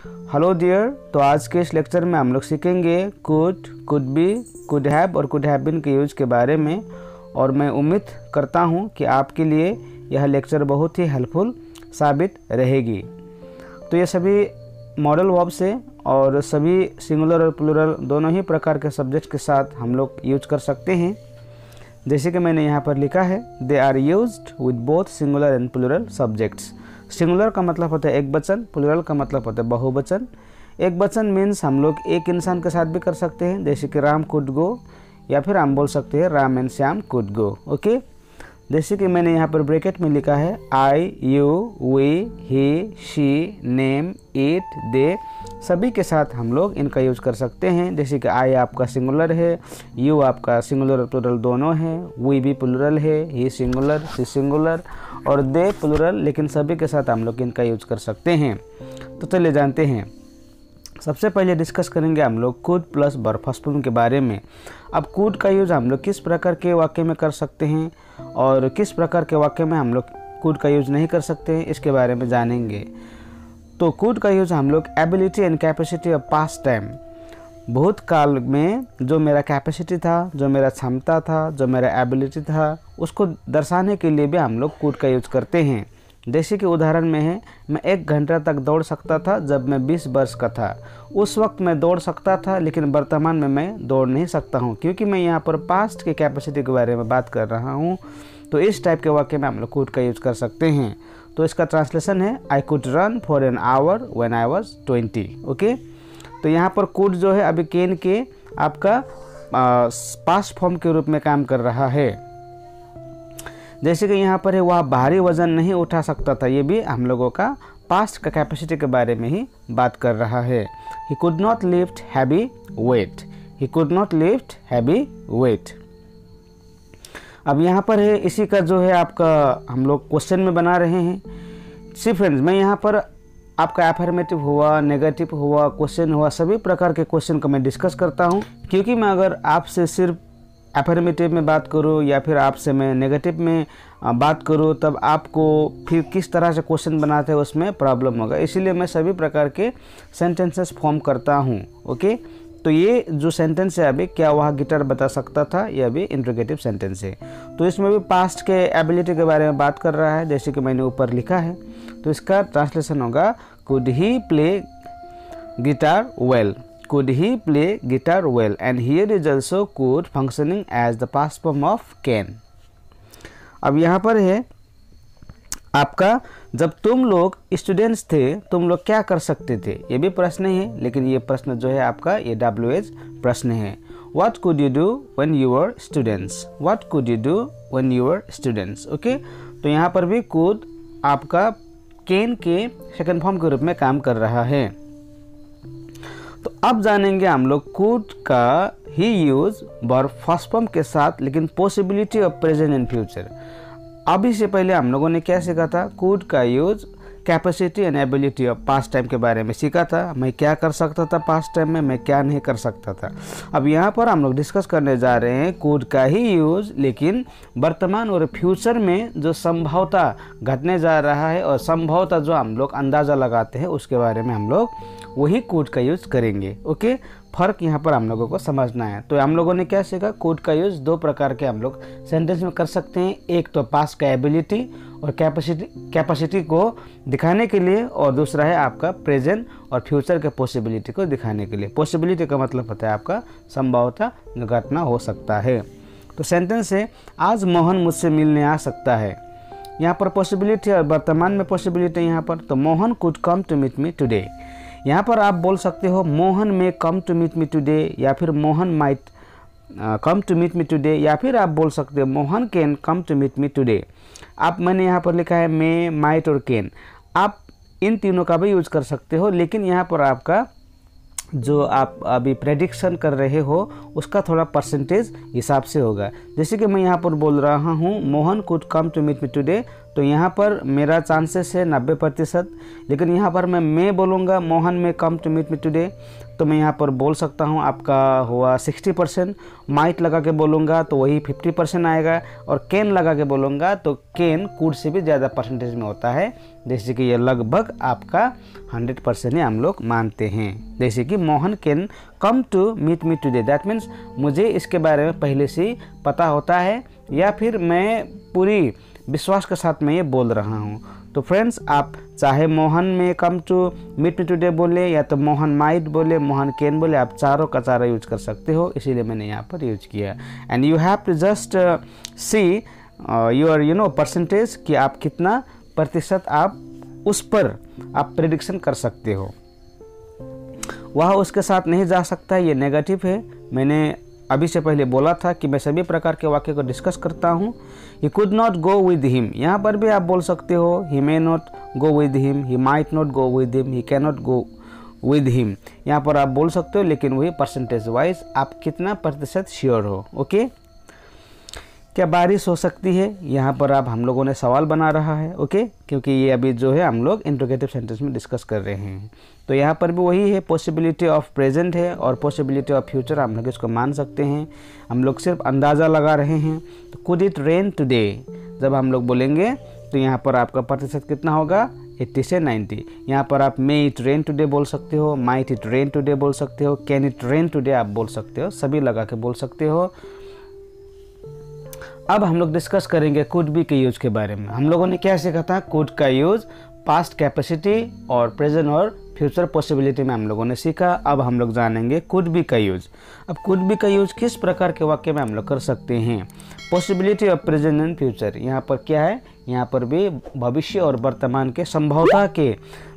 Hello dear. तो आज के इस लेक्चर में हम लोग सीखेंगे could, could be, could have और कुड हैव बीन के यूज के बारे में। और मैं उम्मीद करता हूं कि आपके लिए यह लेक्चर बहुत ही हेल्पफुल साबित रहेगी। तो ये सभी मॉडल वर्ब्स है और सभी सिंगुलर और प्लूरल दोनों ही प्रकार के सब्जेक्ट के साथ हम लोग यूज कर सकते हैं। जैसे कि मैंने यहाँ पर लिखा है, they are used with both singular and plural subjects. Singular का मतलब होता है एक वचन, प्लूरल का मतलब होता है बहुवचन। एक वचन मीन्स हम लोग एक इंसान के साथ भी कर सकते हैं, जैसे कि राम कुड गो, या फिर हम बोल सकते हैं Ram and Shyam could go. Okay, जैसे कि मैंने यहाँ पर ब्रैकेट में लिखा है, I, you, we, he, she, name, it, they, सभी के साथ हम लोग इनका यूज कर सकते हैं। जैसे कि आई आपका सिंगुलर है, यू आपका सिंगुलर और प्लूरल दोनों है, वी भी प्लूरल है, ही सिंगुलर, शी सिंगुलर और दे प्लूरल, लेकिन सभी के साथ हम लोग इनका यूज कर सकते हैं। तो चलिए जानते हैं। सबसे पहले डिस्कस करेंगे हम लोग could plus verb first form के बारे में। अब कुड का यूज हम लोग किस प्रकार के वाक्य में कर सकते हैं और किस प्रकार के वाक्य में हम लोग कुड का यूज नहीं कर सकते हैं, इसके बारे में जानेंगे। तो कुड का यूज हम लोग ability and capacity of past time, भूतकाल में जो मेरा कैपेसिटी था, जो मेरा क्षमता था, जो मेरा एबिलिटी था, उसको दर्शाने के लिए भी हम लोग कुड का यूज करते हैं। जैसे कि उदाहरण में है, मैं 1 घंटा तक दौड़ सकता था जब मैं 20 वर्ष का था। उस वक्त मैं दौड़ सकता था, लेकिन वर्तमान में मैं दौड़ नहीं सकता हूँ, क्योंकि मैं यहाँ पर पास्ट के कैपेसिटी के बारे में बात कर रहा हूँ। तो इस टाइप के वाक्य में हम लोग कुड का यूज कर सकते हैं। तो इसका ट्रांसलेशन है, I could run for an hour when I was 20। Okay, तो यहाँ पर कुड जो है अभी कैन के आपका पास्ट फॉर्म के रूप में काम कर रहा है। जैसे कि यहाँ पर है, वह भारी वजन नहीं उठा सकता था, ये भी हम लोगों का पास्ट का कैपेसिटी के बारे में ही बात कर रहा है। ही could not lift heavy weight, he could not lift heavy weight. अब यहाँ पर है, इसी का जो है आपका हम लोग क्वेश्चन में बना रहे हैं। सी फ्रेंड्स, मैं यहाँ पर आपका एफर्मेटिव हुआ, नेगेटिव हुआ, क्वेश्चन हुआ, सभी प्रकार के क्वेश्चन को मैं डिस्कस करता हूँ, क्योंकि मैं अगर आपसे सिर्फ एफर्मेटिव में बात करूँ या फिर आपसे मैं नेगेटिव में बात करूँ, तब आपको फिर किस तरह से क्वेश्चन बनाते हैं उसमें प्रॉब्लम होगा। इसीलिए मैं सभी प्रकार के सेंटेंसेस फॉर्म करता हूँ। ओके, तो ये जो सेंटेंस है अभी, क्या वह गिटार बता सकता था, यह भी इंट्रोगेटिव सेंटेंस है। तो इसमें भी पास्ट के एबिलिटी के बारे में बात कर रहा है, जैसे कि मैंने ऊपर लिखा है। तो इसका ट्रांसलेशन होगा, could he play guitar well, could he play guitar well, and here is also could functioning as the past form of can। अब यहाँ पर है आपका, जब तुम लोग स्टूडेंट्स थे तुम लोग क्या कर सकते थे, ये भी प्रश्न है, लेकिन ये प्रश्न जो है आपका ये WH प्रश्न है। What could you do when you were students? What could you do when you were students? Okay, तो यहाँ पर भी could आपका can के सेकंड फॉर्म के रूप में काम कर रहा है। तो अब जानेंगे हम लोग कुड का ही यूज वर्ब फर्स्ट फॉर्म के साथ, लेकिन possibility of present and future. अभी से पहले हम लोगों ने क्या सीखा था, कुड का use capacity and ability of past time के बारे में सीखा था। मैं क्या कर सकता था पास्ट टाइम में, मैं क्या नहीं कर सकता था। अब यहाँ पर हम लोग डिस्कस करने जा रहे हैं कुड का ही यूज, लेकिन वर्तमान और फ्यूचर में जो संभवतः घटने जा रहा है और संभवतः जो हम लोग अंदाज़ा लगाते हैं उसके बारे में हम लोग वही कुड का यूज करेंगे। ओके, फ़र्क यहाँ पर हम लोगों को समझना है। तो हम लोगों ने क्या सीखा, कुड का यूज 2 प्रकार के हम लोग सेंटेंस में कर सकते हैं। एक तो पास्ट का एबिलिटी और कैपेसिटी को दिखाने के लिए, और दूसरा है आपका प्रेजेंट और फ्यूचर के पॉसिबिलिटी को दिखाने के लिए। पॉसिबिलिटी का मतलब होता है आपका संभवतः घटना हो सकता है। तो सेंटेंस है, आज मोहन मुझसे मिलने आ सकता है। यहाँ पर पॉसिबिलिटी और वर्तमान में पॉसिबिलिटी यहाँ पर, तो Mohan could come to meet me today. यहाँ पर आप बोल सकते हो Mohan may come to meet me today, या फिर Mohan might come to meet me today, या फिर आप बोल सकते हो Mohan can come to meet me today. आप मैंने यहाँ पर लिखा है मे, माइट और कैन, आप इन तीनों का भी यूज कर सकते हो, लेकिन यहाँ पर आपका जो आप अभी प्रेडिक्शन कर रहे हो उसका थोड़ा परसेंटेज हिसाब से होगा। जैसे कि मैं यहाँ पर बोल रहा हूँ Mohan could come to meet me today, तो यहाँ पर मेरा चांसेस है 90%, लेकिन यहाँ पर मैं बोलूँगा Mohan may come to meet me today, तो तो मैं यहाँ पर बोल सकता हूँ आपका हुआ 60%। माइट लगा के बोलूँगा तो वही 50% आएगा, और कैन लगा के बोलूँगा तो कैन कुड से भी ज़्यादा परसेंटेज में होता है, जैसे कि ये लगभग आपका 100% ही हम लोग मानते हैं। जैसे कि Mohan can come to meet me today, that means मुझे इसके बारे में पहले से ही पता होता है, या फिर मैं पूरी विश्वास के साथ मैं ये बोल रहा हूँ। तो फ्रेंड्स, आप चाहे Mohan may come to meet me today बोले, या तो मोहन माइट बोले, मोहन कैन बोले, आप चारों का चारा यूज कर सकते हो, इसीलिए मैंने यहाँ पर यूज किया। And you have to just see your percentage कि आप कितना प्रतिशत आप उस पर आप प्रेडिक्शन कर सकते हो। वह उसके साथ नहीं जा सकता, ये नेगेटिव है। मैंने अभी से पहले बोला था कि मैं सभी प्रकार के वाक्य को डिस्कस करता हूँ। He could not go with him, यहाँ पर भी आप बोल सकते हो he may not go with him, he might not go with him, he can not go with him, यहाँ पर आप बोल सकते हो, लेकिन वही परसेंटेज वाइज आप कितना प्रतिशत श्योर हो। ओके, क्या बारिश हो सकती है, यहाँ पर आप हम लोगों ने सवाल बना रहा है। ओके, क्योंकि ये अभी जो है हम लोग इंट्रोगेटिव सेंटेंस में डिस्कस कर रहे हैं। तो यहाँ पर भी वही है, पॉसिबिलिटी ऑफ प्रेजेंट है और पॉसिबिलिटी ऑफ फ्यूचर, हम लोग इसको मान सकते हैं। हम लोग सिर्फ अंदाज़ा लगा रहे हैं। तो कुड इट रेन टुडे जब हम लोग बोलेंगे तो यहाँ पर आपका प्रतिशत कितना होगा, 80 से 90। यहाँ पर आप मे इट रेन टुडे बोल सकते हो, माइट इट रेन टुडे बोल सकते हो, कैन इट रेन टुडे आप बोल सकते हो, सभी लगा के बोल सकते हो। अब हम लोग डिस्कस करेंगे कुड बी के यूज के बारे में। हम लोगों ने क्या सीखा था, कुड का यूज पास्ट कैपेसिटी और प्रेजेंट और फ्यूचर पॉसिबिलिटी में हम लोगों ने सीखा। अब हम लोग जानेंगे कुड बी का यूज। अब कुड बी का यूज किस प्रकार के वाक्य में हम लोग कर सकते हैं। Possibility of present and future, यहाँ पर क्या है, यहाँ पर भी भविष्य और वर्तमान के संभवता के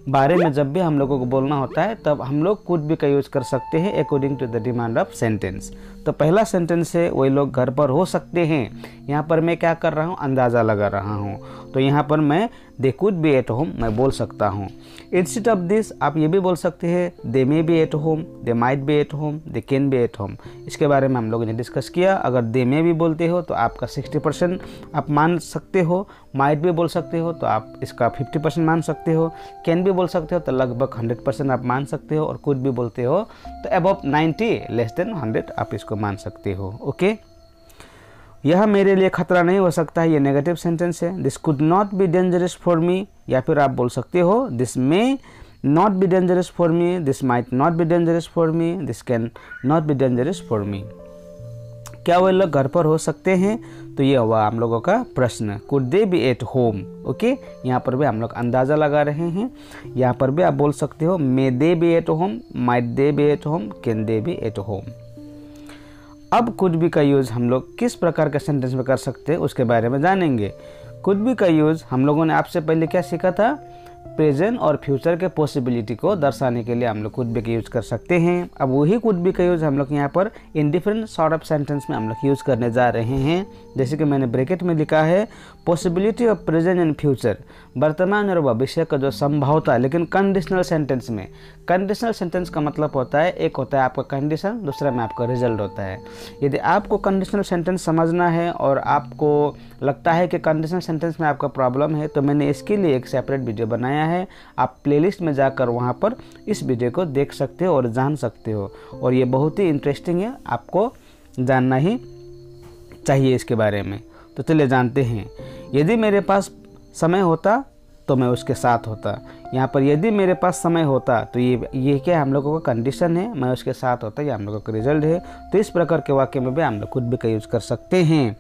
बारे में जब भी हम लोगों को बोलना होता है तब हम लोग कुड बी का यूज कर सकते हैं according to the demand of sentence. तो पहला सेंटेंस है वही लोग घर पर हो सकते हैं, यहाँ पर मैं क्या कर रहा हूँ, अंदाज़ा लगा रहा हूँ। तो यहाँ पर मैं they could be at home मैं बोल सकता हूँ। इंस्टेड ऑफ दिस आप ये भी बोल सकते हैं they may be at home, they might be at home, they can be at home. इसके बारे में हम लोगों ने डिस्कस किया। अगर दे मे भी बोलते हो तो आपका 60% आप मान सकते हो, माइट भी बोल सकते हो तो आप इसका 50% मान सकते हो, कैन भी बोल सकते हो तो लगभग 100% आप मान सकते हो, और कुड भी बोलते हो तो अबव 90 लेस देन 100 आप इसको मान सकते हो। ओके, यह मेरे लिए खतरा नहीं हो सकता है, ये नेगेटिव सेंटेंस है। This could not be dangerous for me, या फिर आप बोल सकते हो this may not be dangerous for me, this might not be dangerous for me, this can not be dangerous for me. क्या वे लोग घर पर हो सकते हैं, तो ये हुआ हम लोगों का प्रश्न, could they be at home. Okay, यहाँ पर भी हम लोग अंदाज़ा लगा रहे हैं। यहाँ पर भी आप बोल सकते हो may they be at home, might they be at home, can they be at home. अब कुड बी का यूज़ हम लोग किस प्रकार के सेंटेंस में कर सकते हैं उसके बारे में जानेंगे। कुड बी का यूज़ हम लोगों ने आपसे पहले क्या सीखा था, प्रेजेंट और फ्यूचर के पॉसिबिलिटी को दर्शाने के लिए हम लोग कुड बी का यूज़ कर सकते हैं। अब वही कुड बी का यूज़ हम लोग यहाँ पर in different sort of sentence में हम लोग यूज़ करने जा रहे हैं। जैसे कि मैंने ब्रैकेट में लिखा है possibility of present and future, वर्तमान और भविष्य का जो संभवता, लेकिन कंडीशनल सेंटेंस में। कंडीशनल सेंटेंस का मतलब होता है, एक होता है आपका कंडीशन, दूसरा में आपका रिजल्ट होता है। यदि आपको कंडीशनल सेंटेंस समझना है और आपको लगता है कि कंडीशनल सेंटेंस में आपका प्रॉब्लम है, तो मैंने इसके लिए एक सेपरेट वीडियो बनाया है। आप प्लेलिस्ट में जाकर वहाँ पर इस वीडियो को देख सकते हो और जान सकते हो, और ये बहुत ही इंटरेस्टिंग है, आपको जानना ही चाहिए इसके बारे में। तो चलिए जानते हैं। यदि मेरे पास समय होता तो मैं उसके साथ होता। यहाँ पर यदि मेरे पास समय होता तो ये क्या हम लोगों का कंडीशन है, मैं उसके साथ होता, ये हम लोगों का रिजल्ट है। तो इस प्रकार के वाक्य में भी हम लोग कुड बी का यूज़ कर सकते हैं।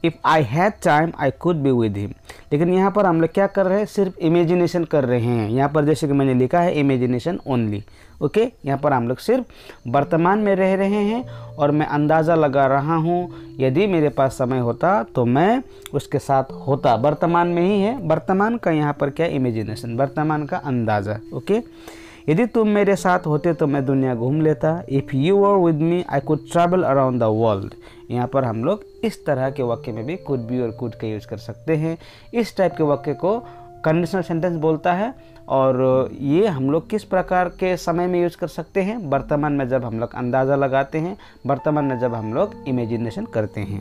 If I had time I could be with him, लेकिन यहाँ पर हम लोग क्या कर रहे हैं, सिर्फ इमेजिनेशन कर रहे हैं। यहाँ पर जैसे कि मैंने लिखा है इमेजिनेशन ओनली। ओके, यहाँ पर हम लोग सिर्फ वर्तमान में रह रहे हैं और मैं अंदाज़ा लगा रहा हूँ यदि मेरे पास समय होता तो मैं उसके साथ होता। वर्तमान में ही है, वर्तमान का यहाँ पर क्या, इमेजिनेशन, वर्तमान का अंदाज़ा। ओके, यदि तुम मेरे साथ होते तो मैं दुनिया घूम लेता। If you were with me I could travel around the world. यहाँ पर हम लोग इस तरह के वाक्य में भी कुड बी और कुड का यूज़ कर सकते हैं। इस टाइप के वाक्य को कंडीशनल सेंटेंस बोलता है, और ये हम लोग किस प्रकार के समय में यूज़ कर सकते हैं, वर्तमान में जब हम लोग अंदाज़ा लगाते हैं, वर्तमान में जब हम लोग इमेजिनेशन करते हैं।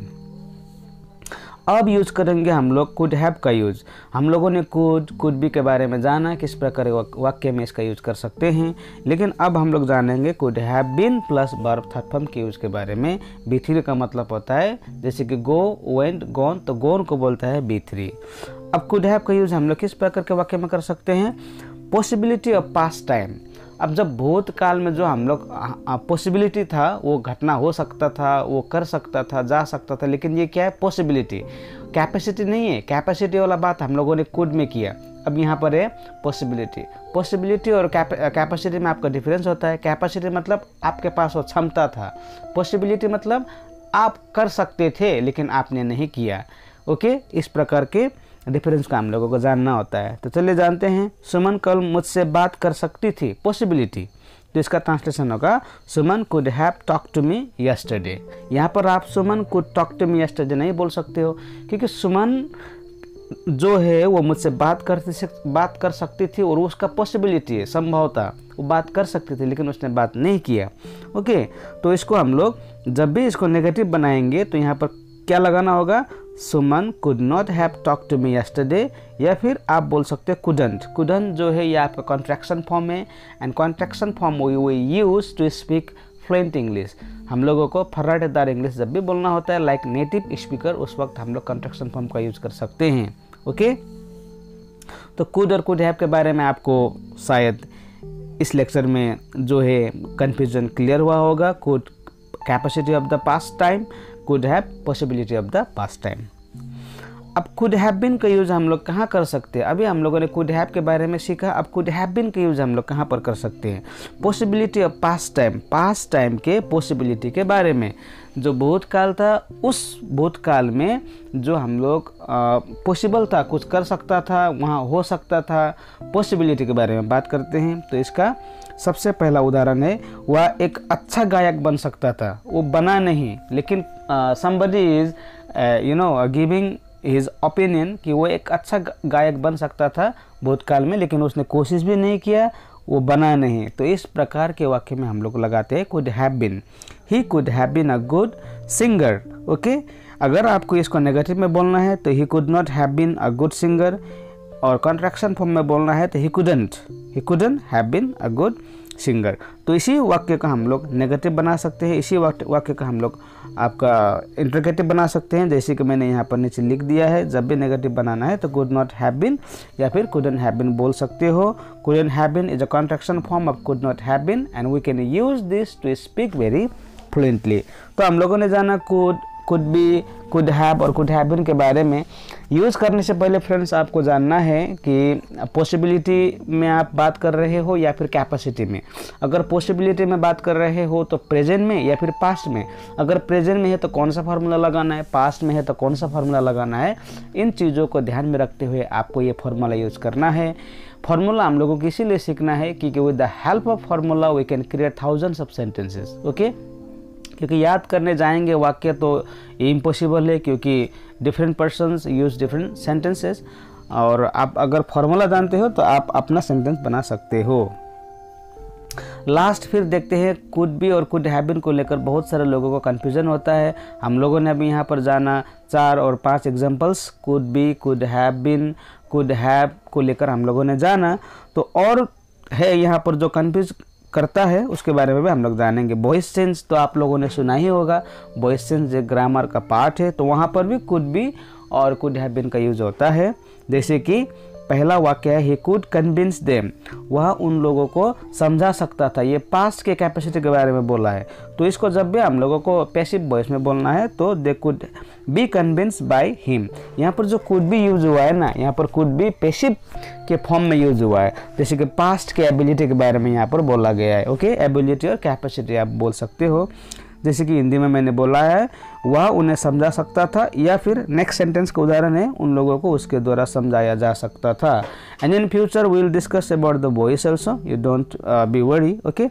अब यूज़ करेंगे हम लोग कुड हैव का यूज़। हम लोगों ने कुड बी के बारे में जाना, किस प्रकार वाक्य में इसका यूज़ कर सकते हैं, लेकिन अब हम लोग जानेंगे could have been plus verb third form के यूज़ के बारे में। B3 का मतलब होता है जैसे कि गो, वेंट, गॉन, तो गॉन को बोलता है B3। अब कुड हैव का यूज़ हम लोग किस प्रकार के वाक्य में कर सकते हैं? Possibility of past time. अब जब भूतकाल में जो हम लोग पॉसिबिलिटी था, वो घटना हो सकता था, वो कर सकता था, जा सकता था, लेकिन ये क्या है? पॉसिबिलिटी, कैपेसिटी नहीं है। कैपेसिटी वाला बात हम लोगों ने कुड में किया, अब यहाँ पर है पॉसिबिलिटी। पॉसिबिलिटी और कैपेसिटी में आपका डिफरेंस होता है। कैपेसिटी मतलब आपके पास वो क्षमता था, पॉसिबिलिटी मतलब आप कर सकते थे लेकिन आपने नहीं किया। ओके, इस प्रकार के डिफरेंस का हम लोगों को जानना होता है। तो चलिए जानते हैं। सुमन कल मुझसे बात कर सकती थी, पॉसिबिलिटी, तो इसका ट्रांसलेशन होगा Suman could have talk to me yesterday. यहाँ पर आप Suman could talk to me yesterday नहीं बोल सकते हो, क्योंकि सुमन जो है वो मुझसे बात कर सकती थी और उसका पॉसिबिलिटी है, संभवता वो बात कर सकती थी लेकिन उसने बात नहीं किया। ओके, तो इसको हम लोग जब भी इसको नेगेटिव बनाएंगे तो यहाँ पर क्या लगाना होगा? Suman could not have talk to me yesterday, या फिर आप बोल सकते हो कुडंट। कुडंट जो है ये आपका कॉन्ट्रैक्शन फॉर्म है, and contraction form we use to speak fluent English. हम लोगों को फर्राटेदार इंग्लिश जब भी बोलना होता है लाइक नेटिव स्पीकर, उस वक्त हम लोग कॉन्ट्रैक्शन फॉर्म का यूज कर सकते हैं। ओके, तो कुड और कुड हैव के बारे में आपको शायद इस लेक्चर में जो है कन्फ्यूजन क्लियर हुआ होगा। Could capacity of the past time, could have possibility of the past time. अब कुड हैव बीन का यूज़ हम लोग कहाँ कर सकते हैं? अभी हम लोगों ने कुड हैव के बारे में सीखा, अब कुड हैव बीन का यूज़ हम लोग कहाँ पर कर सकते हैं? Possibility of past time, past time के पॉसिबिलिटी के बारे में। जो भूतकाल था, उस भूतकाल में जो हम लोग पॉसिबल था, कुछ कर सकता था, वहाँ हो सकता था, पॉसिबिलिटी के बारे में बात करते हैं। तो इसका सबसे पहला उदाहरण है, वह एक अच्छा गायक बन सकता था, वो बना नहीं, लेकिन somebody is giving his opinion कि वो एक अच्छा गायक बन सकता था भूतकाल में, लेकिन उसने कोशिश भी नहीं किया, वो बना नहीं। तो इस प्रकार के वाक्य में हम लोग लगाते हैं could have been. He could have been a good singer. Okay, अगर आपको इसको नेगेटिव में बोलना है तो he could not have been a good singer, और कॉन्ट्रैक्शन फॉर्म में बोलना है तो he couldn't have been a good singer. तो इसी वाक्य का हम लोग नेगेटिव बना सकते हैं, इसी वाक्य का हम लोग आपका इंट्रोगेटिव बना सकते हैं, जैसे कि मैंने यहाँ पर नीचे लिख दिया है। जब भी नेगेटिव बनाना है तो कुड नॉट हैव बीन या फिर कुडंट हैव बीन बोल सकते हो। Couldn't have been is a contraction form of could not have been, and we can use this to speak very fluently. तो हम लोगों ने जाना कुड बी, कुड हैव और कुड हैव बीन के बारे में। यूज़ करने से पहले फ्रेंड्स आपको जानना है कि पॉसिबिलिटी में आप बात कर रहे हो या फिर कैपेसिटी में। अगर पॉसिबिलिटी में बात कर रहे हो तो प्रेजेंट में या फिर पास्ट में। अगर प्रेजेंट में है तो कौन सा फार्मूला लगाना है, पास्ट में है तो कौन सा फार्मूला लगाना है, इन चीज़ों को ध्यान में रखते हुए आपको ये फार्मूला यूज़ करना है। फार्मूला हम लोगों को इसीलिए सीखना है क्योंकि with the help of formula we can create thousands of sentences. Okay, क्योंकि याद करने जाएंगे वाक्य तो इम्पॉसिबल है, क्योंकि different persons use different sentences, और आप अगर फार्मूला जानते हो तो आप अपना सेंटेंस बना सकते हो। लास्ट फिर देखते हैं, कुड बी और कुड हैव बीन को लेकर बहुत सारे लोगों को कन्फ्यूजन होता है। हम लोगों ने अभी यहाँ पर जाना 4 और 5 examples, could be, could have been, could have को लेकर हम लोगों ने जाना। तो और है यहाँ पर जो कन्फ्यूज करता है, उसके बारे में भी हम लोग जानेंगे। वॉइस चेंज तो आप लोगों ने सुना ही होगा, वॉइस चेंज एक ग्रामर का पार्ट है, तो वहाँ पर भी कुड बी और कुड हैव बीन का यूज होता है। जैसे कि पहला वाक्य है, ही कुड कन्विंस देम, वह उन लोगों को समझा सकता था। ये पास्ट के कैपेसिटी के बारे में बोला है, तो इसको जब भी हम लोगों को पैसिव वॉइस में बोलना है तो they could be convince by him. यहाँ पर जो कुड बी यूज हुआ है ना, यहाँ पर कुड बी पैसिव के फॉर्म में यूज हुआ है, जैसे कि पास्ट के एबिलिटी के बारे में यहाँ पर बोला गया है। ओके, एबिलिटी और कैपेसिटी आप बोल सकते हो। जैसे कि हिंदी में मैंने बोला है, वह उन्हें समझा सकता था, या फिर नेक्स्ट सेंटेंस का उदाहरण है, उन लोगों को उसके द्वारा समझाया जा सकता था। And in future we will discuss about the voice also, you don't be worry. Okay,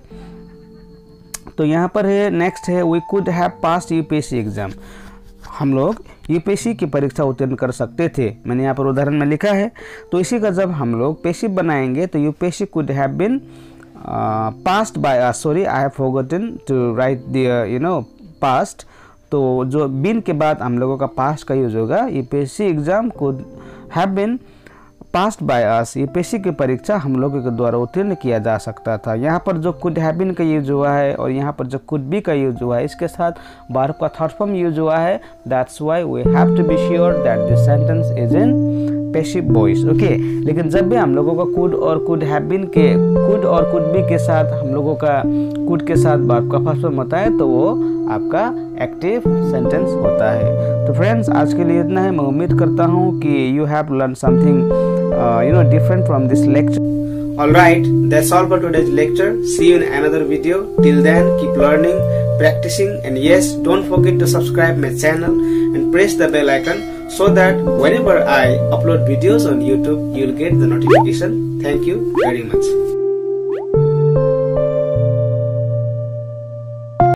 तो यहाँ पर है, नेक्स्ट है, we could have passed UPSC exam. हम लोग यूपीएससी की परीक्षा उत्तीर्ण कर सकते थे, मैंने यहाँ पर उदाहरण में लिखा है। तो इसी का जब हम लोग पैसिव बनाएंगे तो UPSC could have been passed by us, sorry I have forgotten to write the past, तो जो बीन के बाद हम लोगों का पास्ट का यूज होगा। UPSC exam could have been passed by us, UPSC की परीक्षा हम लोगों के द्वारा उत्तीर्ण किया जा सकता था। यहाँ पर जो कुड हैव बीन का यूज हुआ है और यहाँ पर जो कुड बी का यूज हुआ है, इसके साथ वर्ब का थर्ड फॉर्म यूज हुआ है। That's why we have to be sure that this sentence is in passive voice. Okay, लेकिन जब भी हम लोगों का कुड और कुड हैव बीन के कुड और कुड बी के साथ हम लोगों का कुड के साथ वर्ब का फर्स्ट फॉर्म होता है तो वो आपका एक्टिव सेंटेंस होता है। तो फ्रेंड्स, आज के लिए इतना है। मैं उम्मीद करता हूँ कि you have learn something different from this lecture. Alright, that's all for today's lecture. See you in another video. Till then, keep learning, practicing, and yes, don't forget to subscribe my channel and press the bell icon so that whenever I upload videos on YouTube, you'll get the notification. Thank you very much.